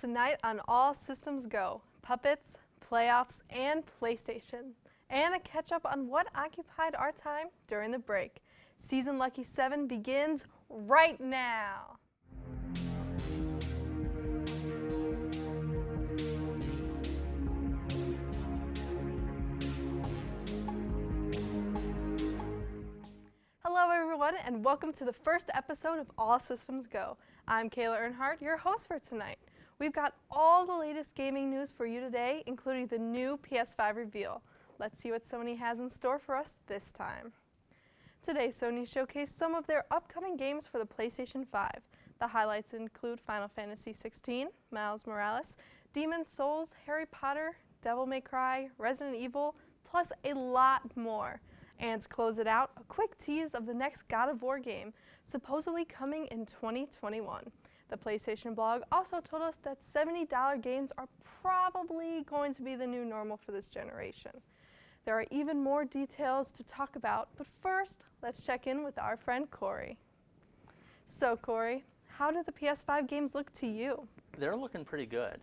Tonight on All Systems Go, puppets, playoffs, and PlayStation. And a catch-up on what occupied our time during the break. Season Lucky 7 begins right now. Hello everyone and welcome to the first episode of All Systems Go. I'm Kayla Earnhardt, your host for tonight. We've got all the latest gaming news for you today, including the new PS5 reveal. Let's see what Sony has in store for us this time. Today, Sony showcased some of their upcoming games for the PlayStation 5. The highlights include Final Fantasy XVI, Miles Morales, Demon's Souls, Harry Potter, Devil May Cry, Resident Evil, plus a lot more. And to close it out, a quick tease of the next God of War game, supposedly coming in 2021. The PlayStation blog also told us that $70 games are probably going to be the new normal for this generation. There are even more details to talk about, but first, let's check in with our friend Corey. So Corey, how do the PS5 games look to you? They're looking pretty good.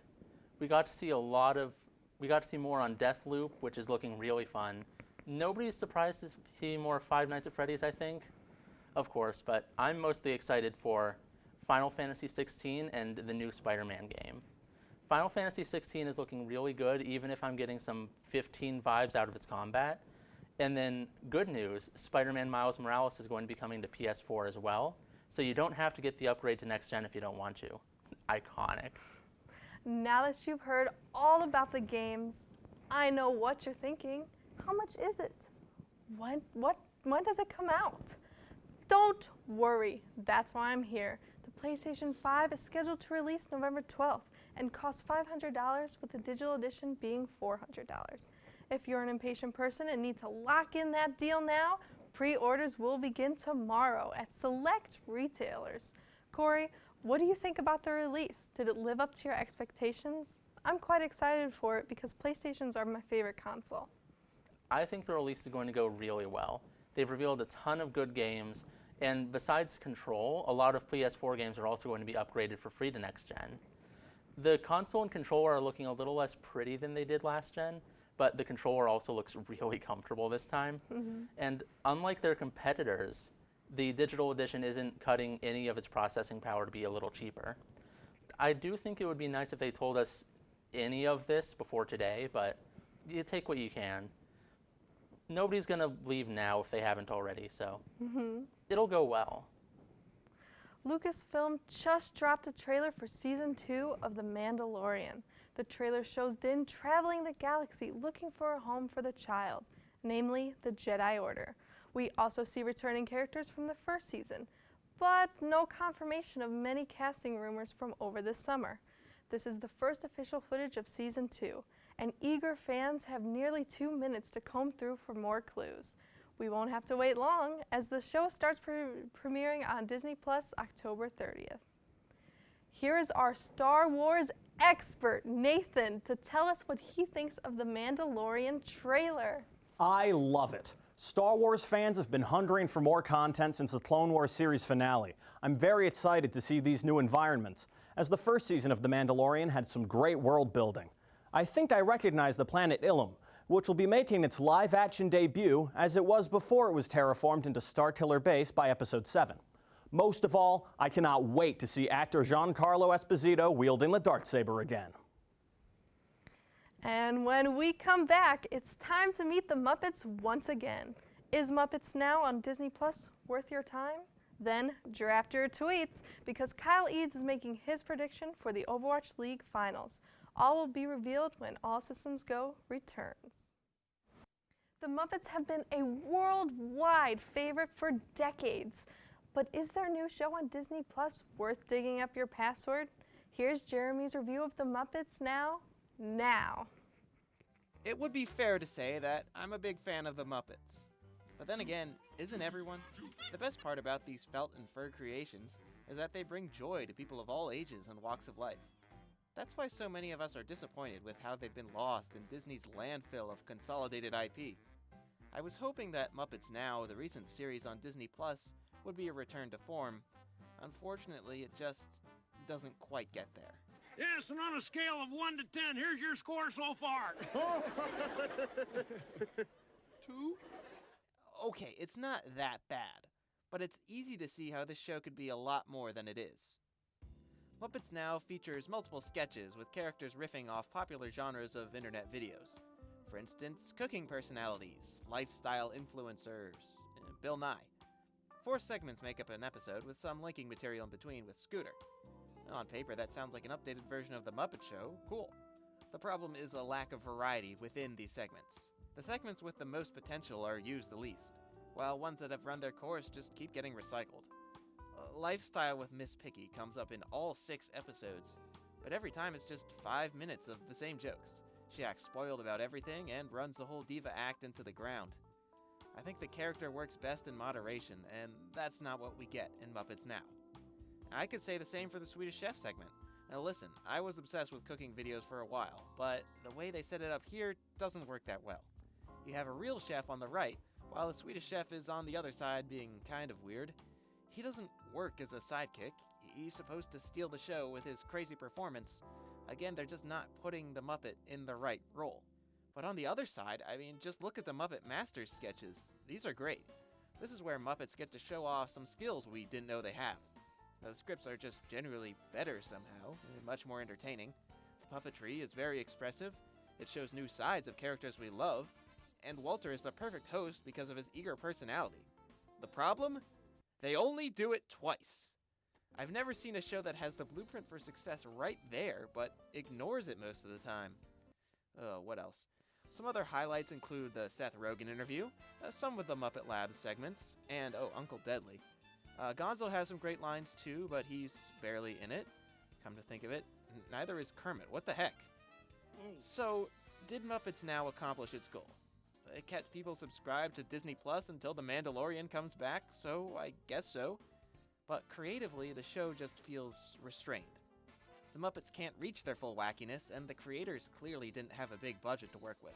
We got to see more on Deathloop, which is looking really fun. Nobody's surprised to see more Five Nights at Freddy's, I think, of course, but I'm mostly excited for Final Fantasy XVI and the new Spider-Man game. Final Fantasy XVI is looking really good, even if I'm getting some 15 vibes out of its combat. And then, good news, Spider-Man Miles Morales is going to be coming to PS4 as well, so you don't have to get the upgrade to next gen if you don't want to. Iconic. Now that you've heard all about the games, I know what you're thinking. How much is it? When does it come out? Don't worry, that's why I'm here. The PlayStation 5 is scheduled to release November 12th and costs $500 with the digital edition being $400. If you're an impatient person and need to lock in that deal now, pre-orders will begin tomorrow at select retailers. Corey, what do you think about the release? Did it live up to your expectations? I'm quite excited for it because PlayStations are my favorite console. I think the release is going to go really well. They've revealed a ton of good games, and besides Control, a lot of PS4 games are also going to be upgraded for free to next gen. The console and controller are looking a little less pretty than they did last gen, but the controller also looks really comfortable this time. Mm-hmm. And unlike their competitors, the digital edition isn't cutting any of its processing power to be a little cheaper. I do think it would be nice if they told us any of this before today, but you take what you can. Nobody's going to leave now if they haven't already, so it'll go well. Lucasfilm just dropped a trailer for Season 2 of The Mandalorian. The trailer shows Din traveling the galaxy looking for a home for the child, namely the Jedi Order. We also see returning characters from the first season, but no confirmation of many casting rumors from over the summer. This is the first official footage of Season 2. And eager fans have nearly 2 minutes to comb through for more clues. We won't have to wait long, as the show starts premiering on Disney Plus October 30th. Here is our Star Wars expert, Nathan, to tell us what he thinks of the Mandalorian trailer. I love it. Star Wars fans have been hungering for more content since the Clone Wars series finale. I'm very excited to see these new environments, as the first season of The Mandalorian had some great world building. I think I recognize the planet Ilum, which will be making its live-action debut as it was before it was terraformed into Starkiller Base by Episode 7. Most of all, I cannot wait to see actor Giancarlo Esposito wielding the darksaber again. And when we come back, it's time to meet the Muppets once again. Is Muppets Now on Disney Plus worth your time? Then draft your tweets, because Kyle Eads is making his prediction for the Overwatch League Finals. All will be revealed when All Systems Go returns. The Muppets have been a worldwide favorite for decades. But is their new show on Disney Plus worth digging up your password? Here's Jeremy's review of the Muppets Now. It would be fair to say that I'm a big fan of the Muppets. But then again, isn't everyone? The best part about these felt and fur creations is that they bring joy to people of all ages and walks of life. That's why so many of us are disappointed with how they've been lost in Disney's landfill of consolidated IP. I was hoping that Muppets Now, the recent series on Disney Plus, would be a return to form. Unfortunately, it just doesn't quite get there. Yes, and on a scale of 1 to 10, here's your score so far. 2? Okay, it's not that bad, but it's easy to see how this show could be a lot more than it is. Muppets Now features multiple sketches with characters riffing off popular genres of internet videos. For instance, cooking personalities, lifestyle influencers, Bill Nye. 4 segments make up an episode with some linking material in between with Scooter. On paper, that sounds like an updated version of The Muppet Show. Cool. The problem is a lack of variety within these segments. The segments with the most potential are used the least, while ones that have run their course just keep getting recycled. Lifestyle with Miss Piggy comes up in all 6 episodes, but every time it's just 5 minutes of the same jokes. She acts spoiled about everything and runs the whole diva act into the ground. I think the character works best in moderation, and that's not what we get in Muppets Now. I could say the same for the Swedish Chef segment. Now listen, I was obsessed with cooking videos for a while, but the way they set it up here doesn't work that well. You have a real chef on the right, while the Swedish Chef is on the other side being kind of weird. He doesn't work as a sidekick. He's supposed to steal the show with his crazy performance. Again, they're just not putting the Muppet in the right role. But on the other side, I mean, just look at the Muppet Masters sketches. These are great. This is where Muppets get to show off some skills we didn't know they have. Now, the scripts are just generally better somehow, much more entertaining. The puppetry is very expressive. It shows new sides of characters we love. And Walter is the perfect host because of his eager personality. The problem? They only do it twice. I've never seen a show that has the blueprint for success right there, but ignores it most of the time. What else? Some other highlights include the Seth Rogen interview, some of the Muppet Lab segments, and, Uncle Deadly. Gonzo has some great lines too, but he's barely in it. Come to think of it, neither is Kermit. What the heck? So, did Muppets Now accomplish its goal? It kept people subscribed to Disney Plus until The Mandalorian comes back, so I guess so. But creatively, the show just feels restrained. The Muppets can't reach their full wackiness, and the creators clearly didn't have a big budget to work with.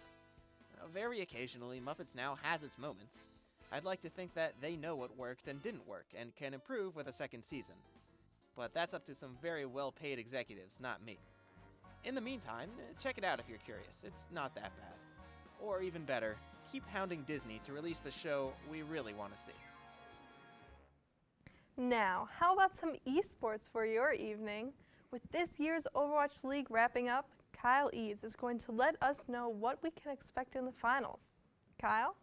Very occasionally, Muppets Now has its moments. I'd like to think that they know what worked and didn't work, and can improve with a second season. But that's up to some very well-paid executives, not me. In the meantime, check it out if you're curious. It's not that bad. Or even better, keep hounding Disney to release the show we really want to see. Now, how about some esports for your evening? With this year's Overwatch League wrapping up, Kyle Eads is going to let us know what we can expect in the finals. Kyle?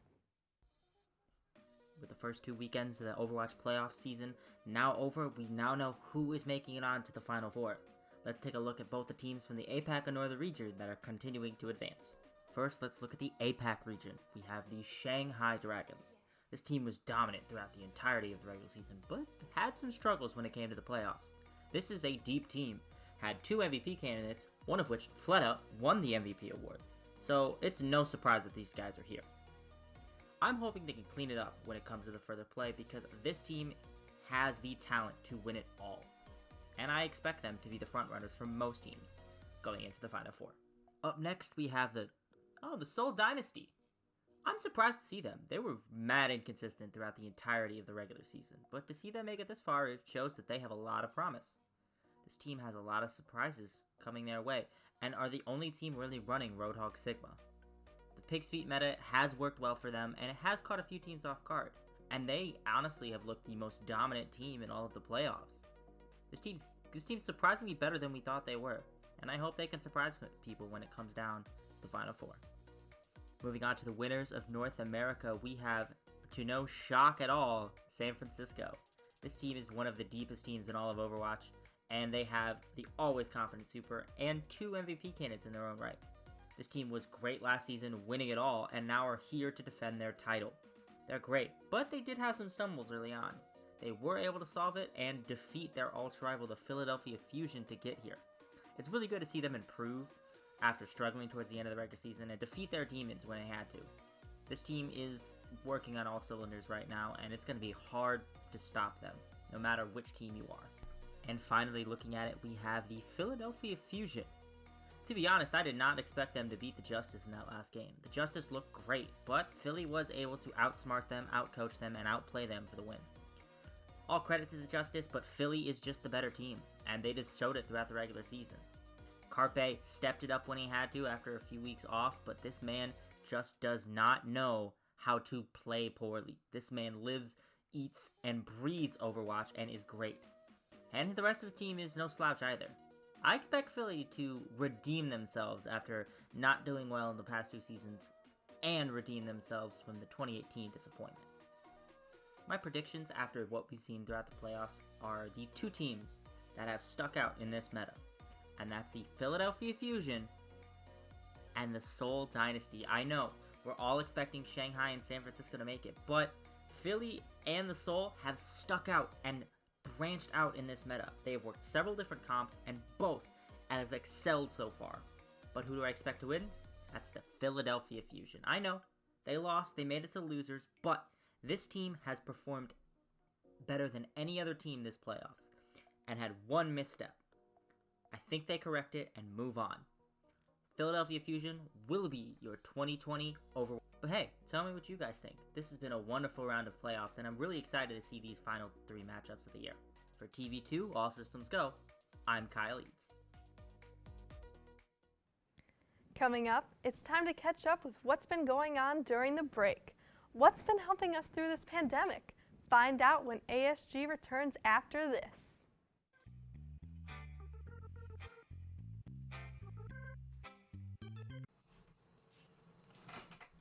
With the first 2 weekends of the Overwatch playoff season now over, we now know who is making it on to the Final Four. Let's take a look at both the teams from the APAC and Northern region that are continuing to advance. First, let's look at the APAC region. We have the Shanghai Dragons. This team was dominant throughout the entirety of the regular season, but had some struggles when it came to the playoffs. This is a deep team, had 2 MVP candidates, one of which, flat out, won the MVP award. So it's no surprise that these guys are here. I'm hoping they can clean it up when it comes to the further play because this team has the talent to win it all. And I expect them to be the frontrunners for most teams going into the Final Four. Up next, we have the Seoul Dynasty. I'm surprised to see them. They were mad inconsistent throughout the entirety of the regular season, but to see them make it this far, it shows that they have a lot of promise. This team has a lot of surprises coming their way, and are the only team really running Roadhog Sigma. The Pig's Feet meta has worked well for them, and it has caught a few teams off guard, and they honestly have looked the most dominant team in all of the playoffs. This team's surprisingly better than we thought they were, and I hope they can surprise people when it comes down to the Final Four. Moving on to the winners of North America, we have, to no shock at all, San Francisco. This team is one of the deepest teams in all of Overwatch, and they have the always confident Super and 2 MVP candidates in their own right. This team was great last season, winning it all, and now are here to defend their title. They're great, but they did have some stumbles early on. They were able to solve it and defeat their arch-rival, the Philadelphia Fusion, to get here. It's really good to see them improve after struggling towards the end of the regular season and defeat their demons when they had to. This team is working on all cylinders right now, and it's going to be hard to stop them, no matter which team you are. And finally, looking at it, we have the Philadelphia Fusion. To be honest, I did not expect them to beat the Justice in that last game. The Justice looked great, but Philly was able to outsmart them, outcoach them, and outplay them for the win. All credit to the Justice, but Philly is just the better team, and they just showed it throughout the regular season. Carpe stepped it up when he had to after a few weeks off, but this man just does not know how to play poorly. This man lives, eats, and breathes Overwatch and is great. And the rest of his team is no slouch either. I expect Philly to redeem themselves after not doing well in the past 2 seasons and redeem themselves from the 2018 disappointment. My predictions after what we've seen throughout the playoffs are the 2 teams that have stuck out in this meta, and that's the Philadelphia Fusion and the Seoul Dynasty. I know, we're all expecting Shanghai and San Francisco to make it, but Philly and the Seoul have stuck out and branched out in this meta. They have worked several different comps, and both have excelled so far. But who do I expect to win? That's the Philadelphia Fusion. I know, they lost, they made it to losers, but this team has performed better than any other team this playoffs, and had one misstep. I think they correct it and move on. Philadelphia Fusion will be your 2020 Overwatch. But hey, tell me what you guys think. This has been a wonderful round of playoffs, and I'm really excited to see these final 3 matchups of the year. For TV2, All Systems Go, I'm Kyle Eads. Coming up, it's time to catch up with what's been going on during the break. What's been helping us through this pandemic? Find out when ASG returns after this.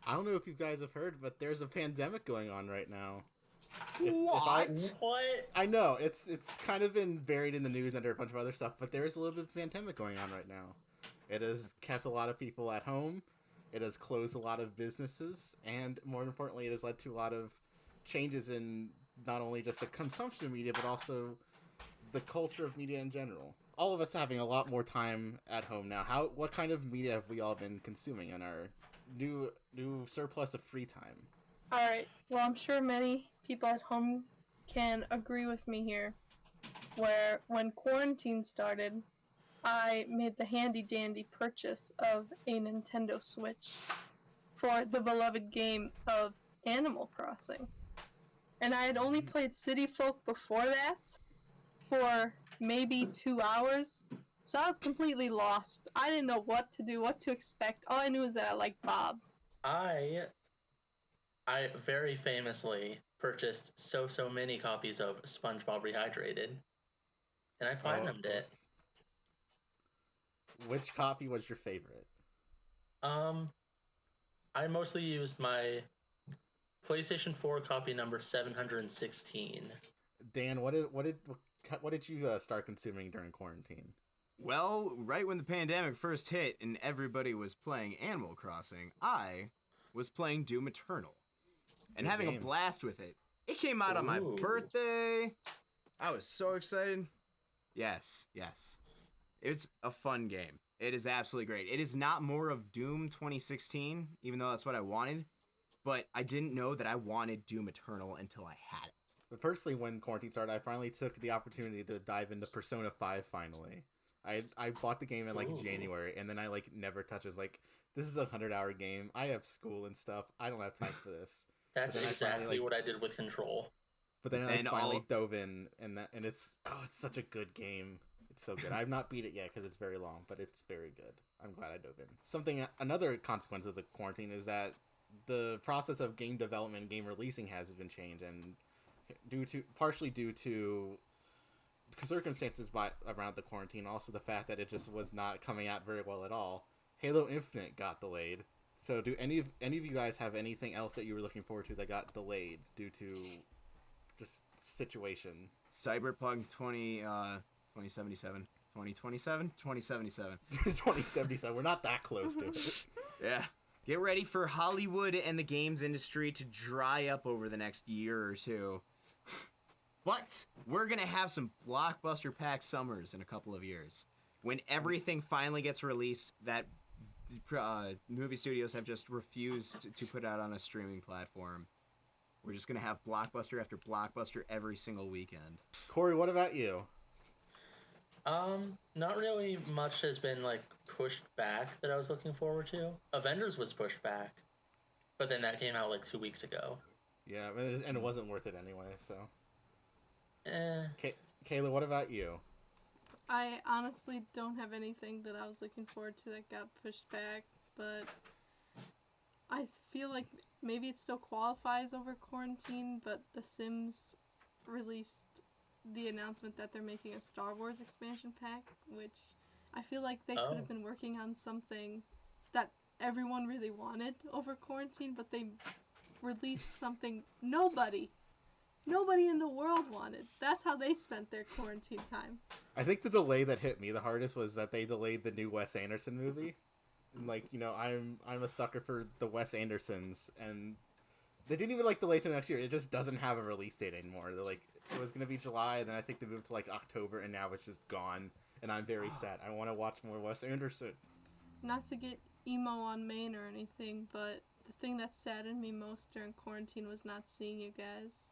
I don't know if you guys have heard, but there's a pandemic going on right now. What? I know, it's kind of been buried in the news under a bunch of other stuff, but there is a little bit of pandemic going on right now. It has kept a lot of people at home, it has closed a lot of businesses, and more importantly, it has led to a lot of changes in not only just the consumption of media, but also the culture of media in general. All of us having a lot more time at home now. What kind of media have we all been consuming in our new surplus of free time? Alright, well, I'm sure many people at home can agree with me here, where when quarantine started, I made the handy-dandy purchase of a Nintendo Switch for the beloved game of Animal Crossing. And I had only played City Folk before that for maybe 2 hours, so I was completely lost. I didn't know what to do, what to expect. All I knew is that I liked Bob. I very famously purchased so many copies of SpongeBob Rehydrated, and I platinumed it. Which copy was your favorite? I mostly used my PlayStation 4 copy number 716. Dan, what did you start consuming during quarantine? Well, right when the pandemic first hit and everybody was playing Animal Crossing, I was playing Doom Eternal and having a blast with it. It came out on my birthday. I was so excited. Yes. It's a fun game. It is absolutely great. It is not more of Doom 2016, even though that's what I wanted, but I didn't know that I wanted Doom Eternal until I had it. But personally, when quarantine started, I finally took the opportunity to dive into Persona 5 finally. I bought the game in January, and then I never touched it. This is a 100-hour game. I have school and stuff. I don't have time for this. That's exactly what I did with Control. But then I finally dove in, and it's such a good game. It's so good. I've not beat it yet because it's very long, but it's very good. I'm glad I dove in. Another consequence of the quarantine is that the process of game development, game releasing has been changed, and partially due to circumstances around the quarantine, also the fact that it just was not coming out very well at all. Halo Infinite got delayed. So do any of you guys have anything else that you were looking forward to that got delayed due to just situation? Cyberpunk 2077. 2027? 2077. 2077. We're not that close to it. Yeah. Get ready for Hollywood and the games industry to dry up over the next year or two. But we're going to have some blockbuster packed summers in a couple of years. When everything finally gets released that movie studios have just refused to put out on a streaming platform. We're just going to have blockbuster after blockbuster every single weekend. Corey, what about you? Not really much has been pushed back that I was looking forward to. Avengers was pushed back, but then that came out 2 weeks ago. Yeah, and it wasn't worth it anyway, so. Eh. Kayla, what about you? I honestly don't have anything that I was looking forward to that got pushed back, but I feel like maybe it still qualifies over quarantine, but The Sims released the announcement that they're making a Star Wars expansion pack, which I feel like they could have been working on something that everyone really wanted over quarantine, but they released something nobody in the world wanted. That's how they spent their quarantine time. I think the delay that hit me the hardest was that they delayed the new Wes Anderson movie. And like, you know, I'm a sucker for the Wes Andersons, and they didn't even like delay to next year. It just doesn't have a release date anymore. They're like, it was gonna be July, and then I think they moved to like October, and now it's just gone. And I'm very sad. I want to watch more Wes Anderson. Not to get emo on Maine or anything, but the thing that saddened me most during quarantine was not seeing you guys.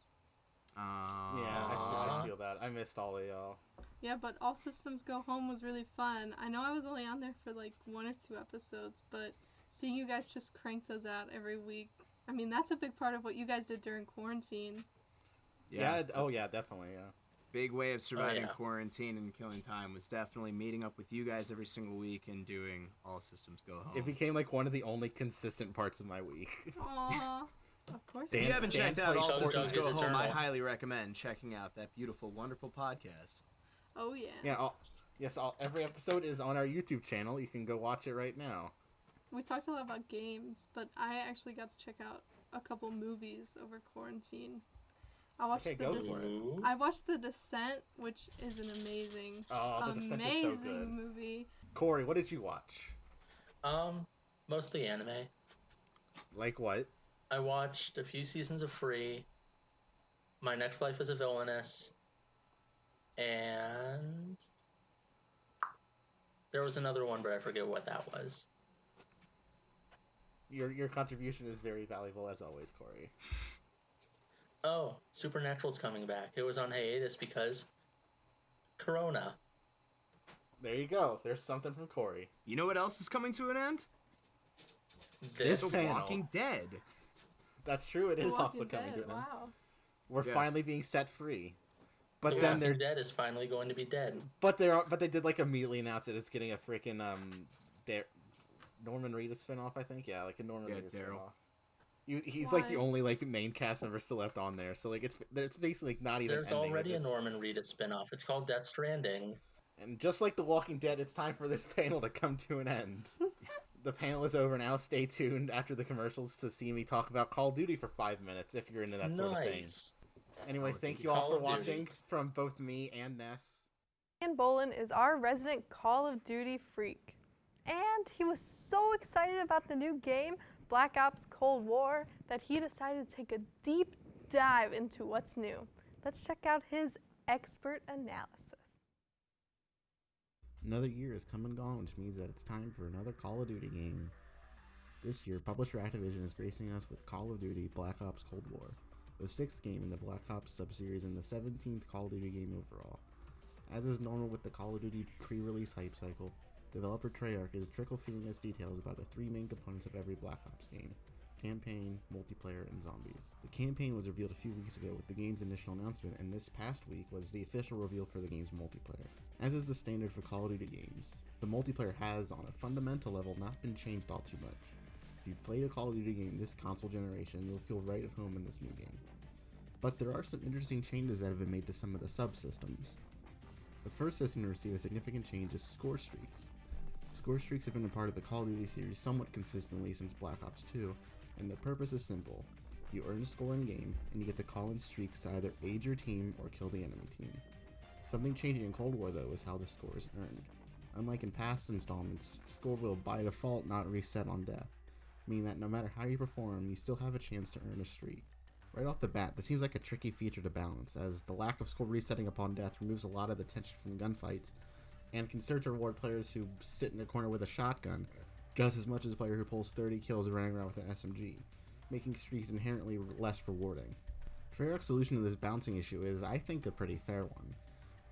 Yeah, I feel that. I missed all of y'all. Yeah, but All Systems Go Home was really fun. I know I was only on there for like 1 or 2 episodes, but seeing you guys just crank those out every week, I mean, that's a big part of what you guys did during quarantine. Yeah. Oh, yeah, definitely, yeah. Big way of surviving quarantine and killing time was definitely meeting up with you guys every single week and doing All Systems Go Home. It became like one of the only consistent parts of my week. Aww. Of course. If you haven't checked out All Systems Go Home, Eternal. I highly recommend checking out that beautiful, wonderful podcast. Oh, yeah. Yeah, every episode is on our YouTube channel. You can go watch it right now. We talked a lot about games, but I actually got to check out a couple movies over quarantine. I watched I watched The Descent, which is an amazing, amazing movie. Corey, what did you watch? Mostly anime. Like what? I watched a few seasons of Free, My Next Life as a Villainess, and there was another one, but I forget what that was. Your contribution is very valuable as always, Corey. Oh, Supernatural's coming back. It was on hiatus because Corona. There you go. There's something from Corey. You know what else is coming to an end? This Walking Dead. That's true. It is also coming to an end. Wow. We're finally being set free. But the then Walking Dead is finally going to be dead. But they did like immediately announce that it's getting a freaking Norman Reedus spinoff, I think. Yeah, like a Norman Reedus spinoff. He's like the only like main cast member still left on there, so like it's basically like not even. There's already a Norman Reedus spinoff. It's called Death Stranding. And just like The Walking Dead, it's time for this panel to come to an end. The panel is over now. Stay tuned after the commercials to see me talk about Call of Duty for 5 minutes if you're into that sort of thing. Anyway, thank you all for watching from both me and Ness. Ian Bolin is our resident Call of Duty freak. And he was so excited about the new game, Black Ops Cold War, that he decided to take a deep dive into what's new. Let's check out his expert analysis. Another year has come and gone, which means that it's time for another Call of Duty game. This year, publisher Activision is gracing us with Call of Duty Black Ops Cold War, the 6th game in the Black Ops subseries and the 17th Call of Duty game overall. As is normal with the Call of Duty pre-release hype cycle, developer Treyarch is trickle-feeding us details about the 3 main components of every Black Ops game: campaign, multiplayer, and zombies. The campaign was revealed a few weeks ago with the game's initial announcement, and this past week was the official reveal for the game's multiplayer. As is the standard for Call of Duty games, the multiplayer has, on a fundamental level, not been changed all too much. If you've played a Call of Duty game this console generation, you'll feel right at home in this new game. But there are some interesting changes that have been made to some of the subsystems. The first system to receive a significant change is score streaks. Score streaks have been a part of the Call of Duty series somewhat consistently since Black Ops 2, and their purpose is simple. You earn a score in-game, and you get to call in streaks to either aid your team or kill the enemy team. Something changing in Cold War, though, is how the score is earned. Unlike in past installments, score will by default not reset on death, meaning that no matter how you perform, you still have a chance to earn a streak. Right off the bat, this seems like a tricky feature to balance, as the lack of score resetting upon death removes a lot of the tension from gunfights, and can serve to reward players who sit in a corner with a shotgun, just as much as a player who pulls 30 kills running around with an SMG, making streaks inherently less rewarding. Treyarch's solution to this bouncing issue is, I think, a pretty fair one.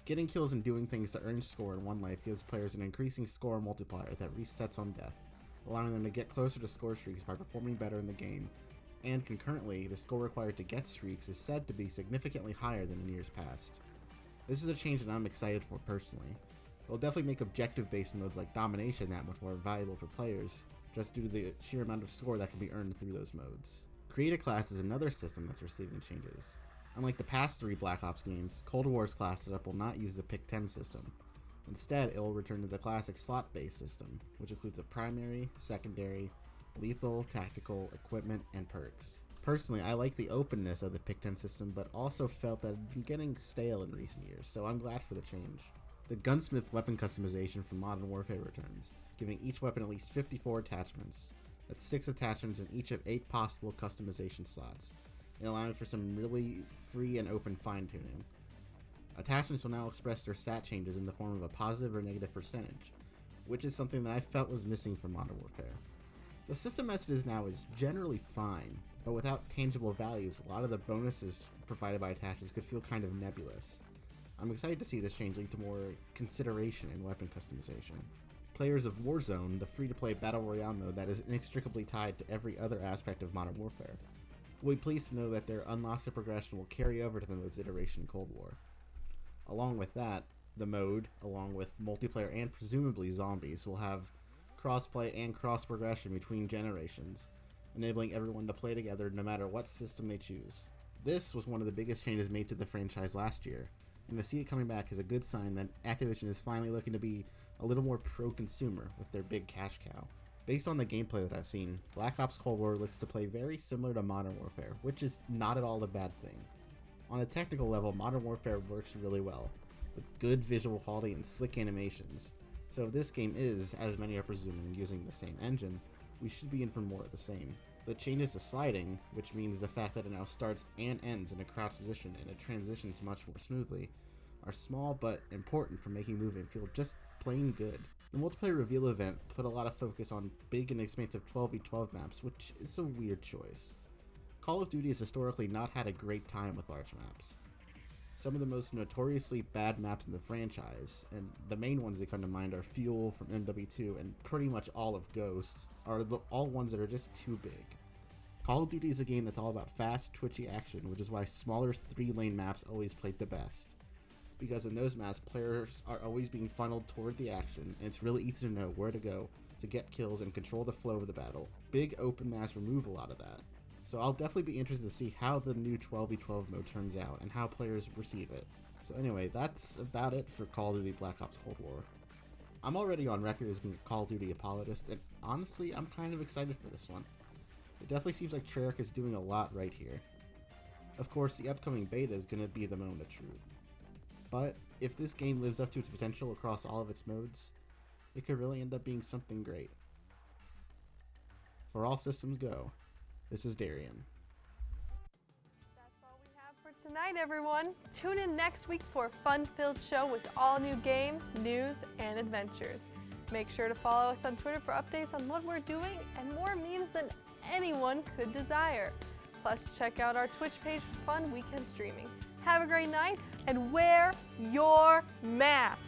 Getting kills and doing things to earn score in one life gives players an increasing score multiplier that resets on death, allowing them to get closer to score streaks by performing better in the game, and concurrently, the score required to get streaks is said to be significantly higher than in years past. This is a change that I'm excited for personally. It'll definitely make objective-based modes like Domination that much more valuable for players, just due to the sheer amount of score that can be earned through those modes. Create a Class is another system that's receiving changes. Unlike the past 3 Black Ops games, Cold War's class setup will not use the Pick 10 system. Instead, it will return to the classic slot-based system, which includes a primary, secondary, lethal, tactical, equipment, and perks. Personally, I like the openness of the Pick 10 system, but also felt that it had been getting stale in recent years, so I'm glad for the change. The Gunsmith weapon customization from Modern Warfare returns, giving each weapon at least 54 attachments. That's 6 attachments in each of 8 possible customization slots, and allowing for some really free and open fine-tuning. Attachments will now express their stat changes in the form of a positive or negative percentage, which is something that I felt was missing from Modern Warfare. The system as it is now is generally fine, but without tangible values, a lot of the bonuses provided by attachments could feel kind of nebulous. I'm excited to see this change lead to more consideration in weapon customization. Players of Warzone, the free-to-play Battle Royale mode that is inextricably tied to every other aspect of Modern Warfare, will be pleased to know that their unlocks and progression will carry over to the mode's iteration in Cold War. Along with that, the mode, along with multiplayer and presumably zombies, will have crossplay and cross-progression between generations, enabling everyone to play together no matter what system they choose. This was one of the biggest changes made to the franchise last year, and to see it coming back is a good sign that Activision is finally looking to be a little more pro-consumer with their big cash cow. Based on the gameplay that I've seen, Black Ops Cold War looks to play very similar to Modern Warfare, which is not at all a bad thing. On a technical level, Modern Warfare works really well, with good visual quality and slick animations, so if this game is, as many are presuming, using the same engine, we should be in for more of the same. The changes to sliding, which means the fact that it now starts and ends in a crouched position and it transitions much more smoothly, are small but important for making movement feel just plain good. The multiplayer reveal event put a lot of focus on big and expansive 12v12 maps, which is a weird choice. Call of Duty has historically not had a great time with large maps. Some of the most notoriously bad maps in the franchise, and the main ones that come to mind are Fuel from MW2 and pretty much all of Ghost, are all ones that are just too big. Call of Duty is a game that's all about fast, twitchy action, which is why smaller 3-lane maps always played the best. Because in those maps, players are always being funneled toward the action, and it's really easy to know where to go to get kills and control the flow of the battle. Big open maps remove a lot of that. So I'll definitely be interested to see how the new 12v12 mode turns out and how players receive it. So anyway, that's about it for Call of Duty Black Ops Cold War. I'm already on record as being a Call of Duty apologist, and honestly, I'm kind of excited for this one. It definitely seems like Treyarch is doing a lot right here. Of course, the upcoming beta is going to be the moment of truth. But if this game lives up to its potential across all of its modes, it could really end up being something great. For All Systems Go, this is Darian. That's all we have for tonight, everyone. Tune in next week for a fun-filled show with all new games, news, and adventures. Make sure to follow us on Twitter for updates on what we're doing and more memes than anyone could desire. Plus, check out our Twitch page for fun weekend streaming. Have a great night and wear your mask.